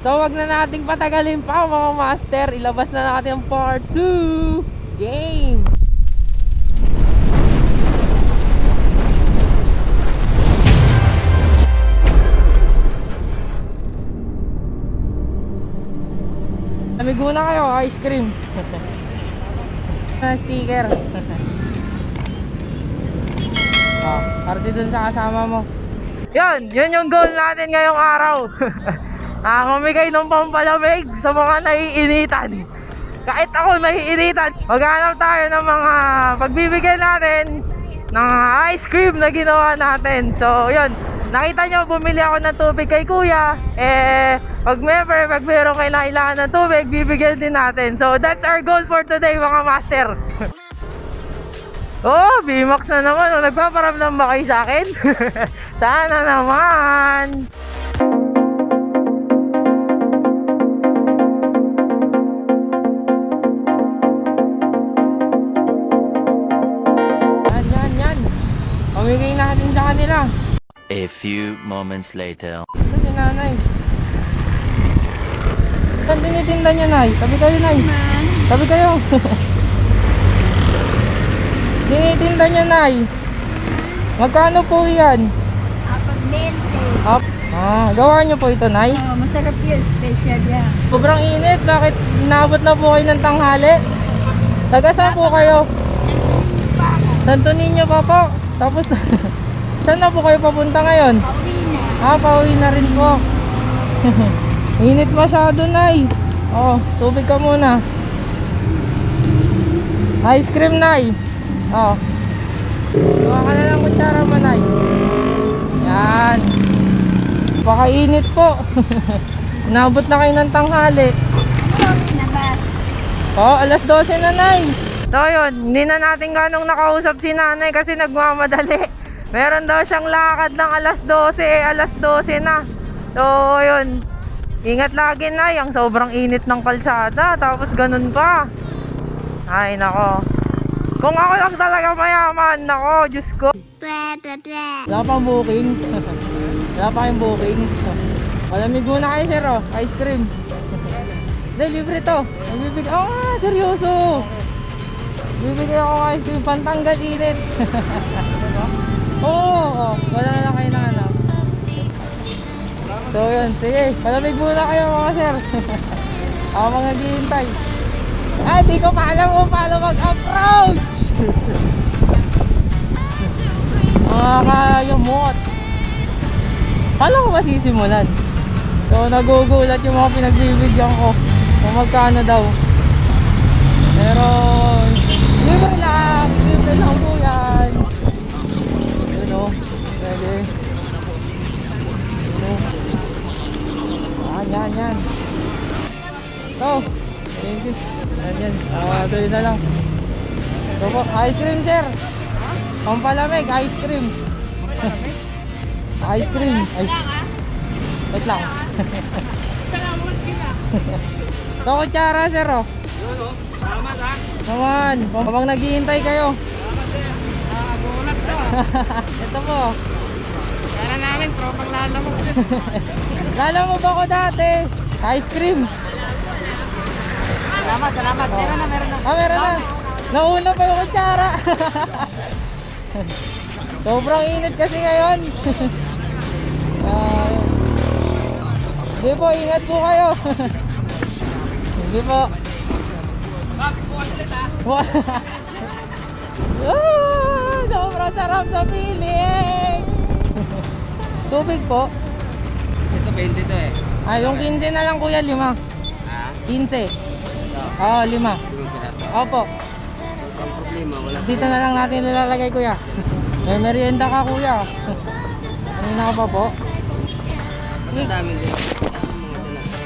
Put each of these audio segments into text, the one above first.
So wag na nating patagalin pa mga master. Ilabas na natin ang part 2 game. Amigo na kayo, ice cream. Sticker. Parte dun sa kasama mo. Yun yung goal natin ngayong araw. Mamigay ng pampalamig sa mga naiinitan. Kahit ako naiinitan, maghanap tayo ng mga pagbibigyan natin ng ice cream na ginawa natin. So yun, nakita nyo, bumili ako ng tubig kay kuya. Pag meron kayo kailangan ng tubig, bibigyan din natin. So that's our goal for today mga master. Oh, B-Max na naman. Nagpaparamdam ba kayo sa akin? Sana naman. Yan. Pamigay natin sa kanila. A few moments later. Ito si nanay. Saan tinitinda niya, nay? Tabi kayo, nay. Tabi kayo. Tinitinda niya, nay. Magkano po yan? Gawa niyo po ito, nay? Masarap yun, special yan. Sobrang init. Bakit inabot na po kayo ng tanghali? Taga saan po kayo? Santo Niño pa po. Tapos, saan na po kayo papunta ngayon? Pauwi na. Pauwi na rin po. Init masyado, nay. Tubig ka muna. Ice cream, nay. Gawa ka na lang kutsara mo, nay. Yan. Pakainit po. Nabot na kayo ng tanghali. Na ba? Alas 12 na, nay. So yun, hindi na natin ganong nakausap si nanay kasi nagmamadali. Meron daw siyang lakad ng alas 12 na. So yun, ingat lagi, nay. Ang sobrang init ng kalsada, tapos ganun pa. Ay nako, kung ako lang talaga mayaman, nako, Diyos ko. Wala pang booking. Wala pa kayong booking. Malamig muna kayo, sir, ice cream. Hindi, libre to. Seryoso. Bibigay ako ng ice cream, pantanggal init. Wala na lang kayo ng ano. So yun, sige, palamig muna kayo mga sir. Ako mga naghihintay. Di ko pa alam kung paano mag-approach. Kayumot. Paano ko masisimulan? So nagugulat yung mga pinagbibigyan ko kung magkano daw. Pero libre lang po yan. Yun o, pwede. Yan. Thank you. Yan. Tuloy na lang. So po, ice cream, sir. Pampalamig, ice cream. Ice cream. Wait lang. So, kutsara, sir, Salamat ha. naman, habang naghihintay kayo. Gulat to. Ito po. Kaya namin, tropang lalamog. Lala mo ba ako dati? Ice cream. Salamat. Meron na. Meron na. Nauna pa yung kutsara. Sobrang init kasi ngayon. Sige po, ingat po kayo. Sige po. Sobrang sarap sa feeling. Tubig po. Ito 20 to eh. Yung 15 na lang kuya, 5. Ha? 15. 5. Opo. Ang problema, wala. Dito na lang natin nilalagay kuya. May merienda ka kuya. Kanina ka pa po. Ang dami din. Mga dala.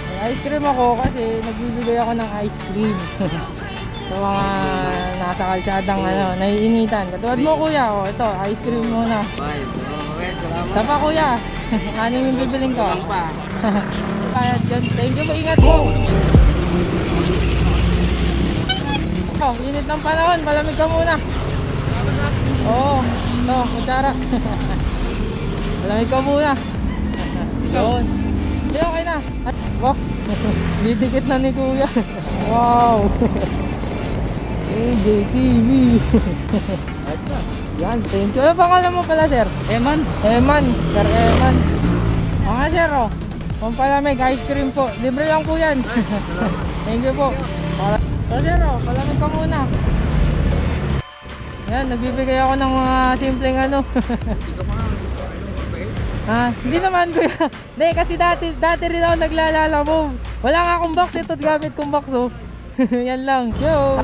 May ice cream ako kasi nagbibigay ako ng ice cream. Sa mga nasa kalsadang naiinitan. Katulad mo kuya, ito, ice cream muna. Okay, salamat. Sapa kuya, ano yung bibiling ko? Ang pa. Kaya dyan, thank you po, ingat po. Init ng panahon, malamig ka muna. Ito, kutsara. Malamig ka muna. Yun. Okay na. na. Wow. Didikit na ni Kuya. Wow. AJTV. Ayos na. Yan, thank you. Ano pangalan mo pala, sir? Eman. Eman. Sir Eman. O nga, sir, oh. Pampalamig, ice cream po. Libre lang po yan. Thank you po. So, sir, oh, palamig ka muna. Yan, nagbibigay ako ng mga simpleng ano. Hindi naman kuya. Hindi, kasi dati rin ako naglalala-move. Wala nga akong box, ito gamit kong box, oh. Yan lang. Yo!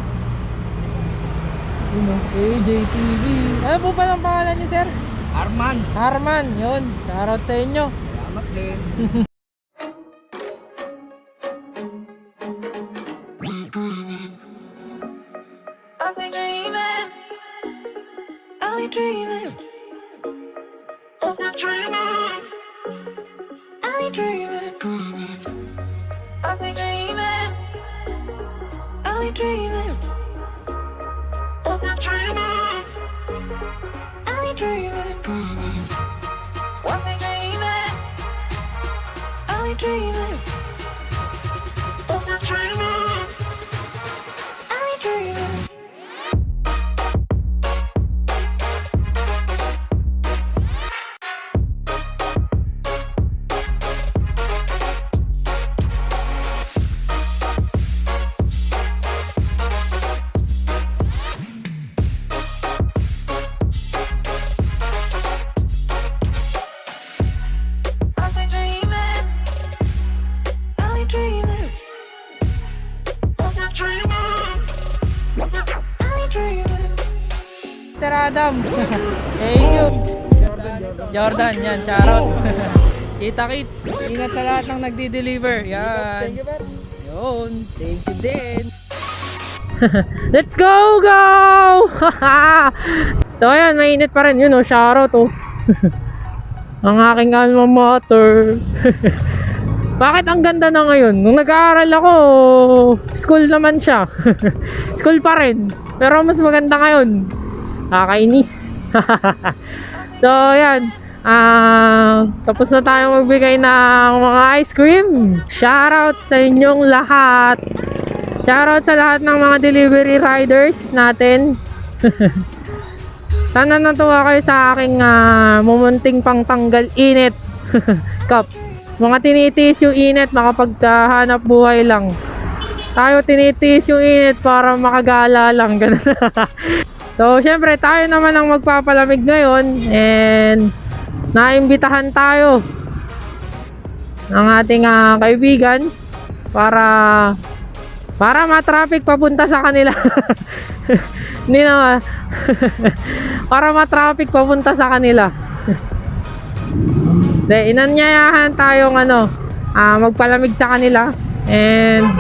AJTV. Ano po pa ng pangalan niyo, sir? Arman. Arman, yun. Shoutout sa inyo. Salamat din. I've been dreaming. I've been dreaming. I've been dreaming. I've been dreaming. I've been dreaming. I've been dreaming. I've been dreaming. I've been dreaming. I've been dreaming. I've been dreaming. I've been dreaming. I've been dreaming. I've been dreaming. I've been dreaming. I've been dreaming. I've been dreaming. Sir Adam. Thank you. Jordan, yan. Shoutout. Kita-kits. Ingat sa lahat ng nagdi-deliver. Yan. Thank you, Bers. Yun. Thank you din. Let's go! So ayan, mainit pa rin. Yun oh, shoutout oh. Ang aking alma mater. Bakit ang ganda na ngayon? Nung nag-aaral ako, school naman siya. School pa rin. Pero mas maganda ngayon. Nakakainis. So ayan. Tapos na tayo magbigay ng mga ice cream. Shoutout sa inyong lahat. Shoutout sa lahat ng mga delivery riders natin. Sana natuwa kayo sa aking mumunting pangtanggal init cup. Mga tinitiis yung init makapaghanap buhay lang. Tayo tinitiis yung init para makagala lang. Ganun. So syempre tayo naman ang magpapalamig ngayon. And naimbitahan tayo ng ating kaibigan para ma-traffic papunta sa kanila. Hindi naman. Para ma-traffic papunta sa kanila. De, inanyayahan tayong magpalamig sa kanila. And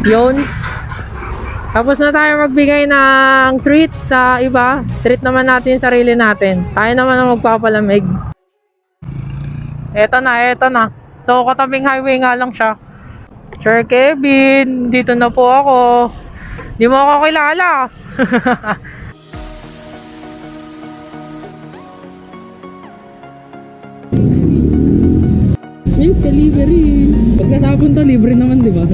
yun. Tapos na tayo magbigay ng treat sa iba. Treat naman natin yung sarili natin. Tayo naman ang magpapalamig. Eto na. So katabing highway nga lang siya. Sir Kevin, dito na po ako. Di mo ako kilala. Milk delivery. Pag natapon to, libre naman, di ba?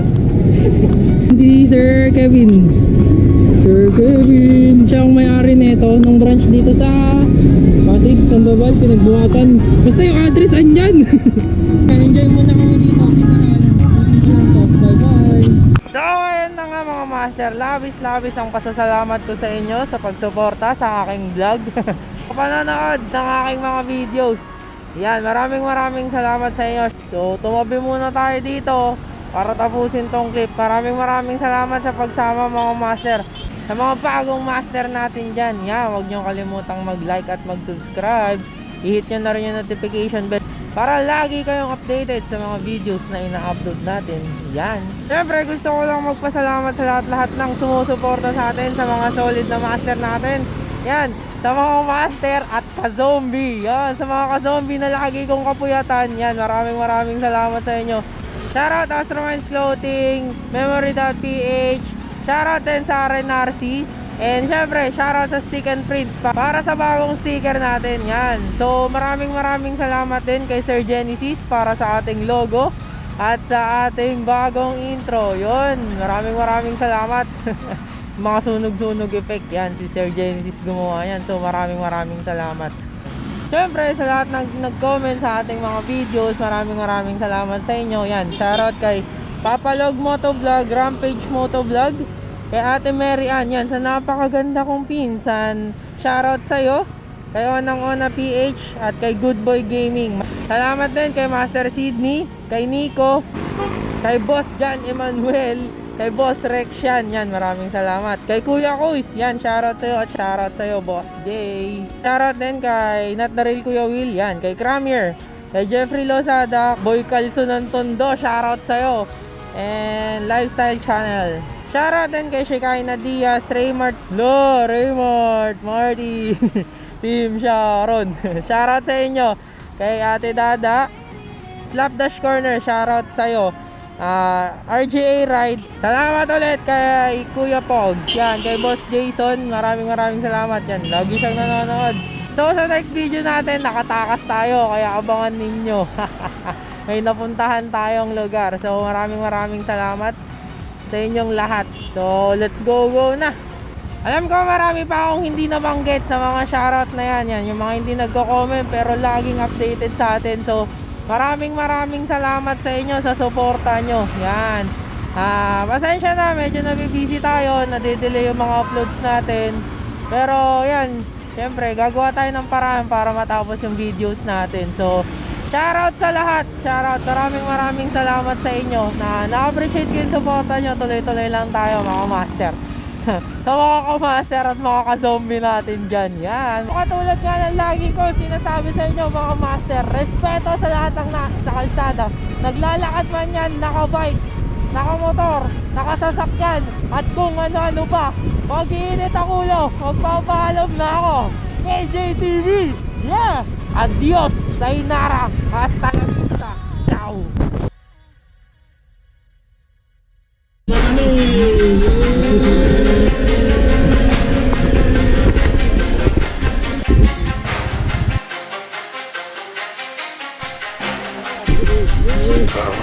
Si Sir Kevin. Sir Kevin. Siya ang may-ari nito ng branch dito sa Pasig, Sandoval, Pinagbuhatan. Basta yung address andyan. Enjoy muna kami dito. Bye-bye. So, ayan na nga mga master. Labis ang pasasalamat ko sa inyo sa pagsuporta sa aking vlog. Kapanonood ng aking mga videos. Yan, maraming salamat sa inyo. So, tumabi muna tayo dito para tapusin tong clip. Maraming salamat sa pagsama mga master. Sa mga bagong master natin dyan, yan, huwag nyo kalimutang mag-like at mag-subscribe. I-hit nyo na rin yung notification bell para lagi kayong updated sa mga videos na ina-upload natin. Yan. Siyempre, gusto ko lang magpasalamat sa lahat ng sumusuporta sa atin, sa mga solid na master natin. Yan. Sa mga master at ka-zombie. Yan. Sa mga ka-zombie na lagi kong kapuyatan. Yan. Maraming salamat sa inyo. Shoutout Astrominds Clothing, Memory.ph, shoutout din sa RNRC, And syempre, shoutout sa Stick and Prints para sa bagong sticker natin. Yan. So maraming salamat din kay Sir Genesis para sa ating logo at sa ating bagong intro. Yun, maraming salamat. Mga sunog-sunog effect yan, si Sir Genesis gumawa yan. So maraming salamat. Syempre sa lahat nag-comment sa ating mga videos, maraming salamat sa inyo. Yan, shoutout kay Papalog Motovlog, Rampage Motovlog, kay Ate Mary Ann, yan, sa napakaganda kong pinsan. Shoutout sa'yo, kay Onang PH, at kay Good Boy Gaming. Salamat din kay Master Sydney, kay Nico, kay Boss John Emmanuel, kay Boss Rex yan, maraming salamat. Kay Kuya Kuis, yan, shoutout sa'yo at shoutout sa'yo, Boss Jay. Shoutout din kay Not The Real Kuya Will, yan, kay Cramier, kay Jeffrey Lozada, Boy Calzo ng Tondo, shoutout sa'yo. And Lifestyle Channel. Shoutout din kay Shekinah Diaz, Raymart, Marty, Team Sharon. Shoutout sa inyo. Kay Ate Dada, Slapdash Corner, shoutout sa'yo. RGA Ride, salamat ulit kay Kuya Pogs. Yan, kay Boss Jason, maraming salamat yan. Lagi siyang nanonood. So sa next video natin, nakatakas tayo, kaya abangan ninyo. May napuntahan tayong lugar. So maraming salamat sa inyong lahat. So let's go na. Alam ko marami pa akong hindi nabanggit sa mga shoutout na yan. Yung mga hindi nagko-comment pero laging updated sa atin. So maraming salamat sa inyo sa suporta nyo. Yan. Pasensya na, medyo nabibisi tayo, nadidelay yung mga uploads natin. Pero yan, syempre gagawa tayo ng paraan para matapos yung videos natin. So shoutout sa lahat. Shoutout. Maraming salamat sa inyo na na-appreciate ko yung suporta nyo. Tuloy-tuloy lang tayo mga master. Sa mga ka-master at mga ka-zombie natin dyan. Yan. Katulad nga ng lagi ko sinasabi sa inyo mga master, respeto sa lahat ng sa kalsada. Naglalakad man yan, nakabike, nakamotor, nakasasakyan, at kung ano-ano pa. Mag-iinit ang ulo, magpapaalam na ako. KJTV! Yeah! Adios! Sayonara! Hasta la vista! Ciao! Some time.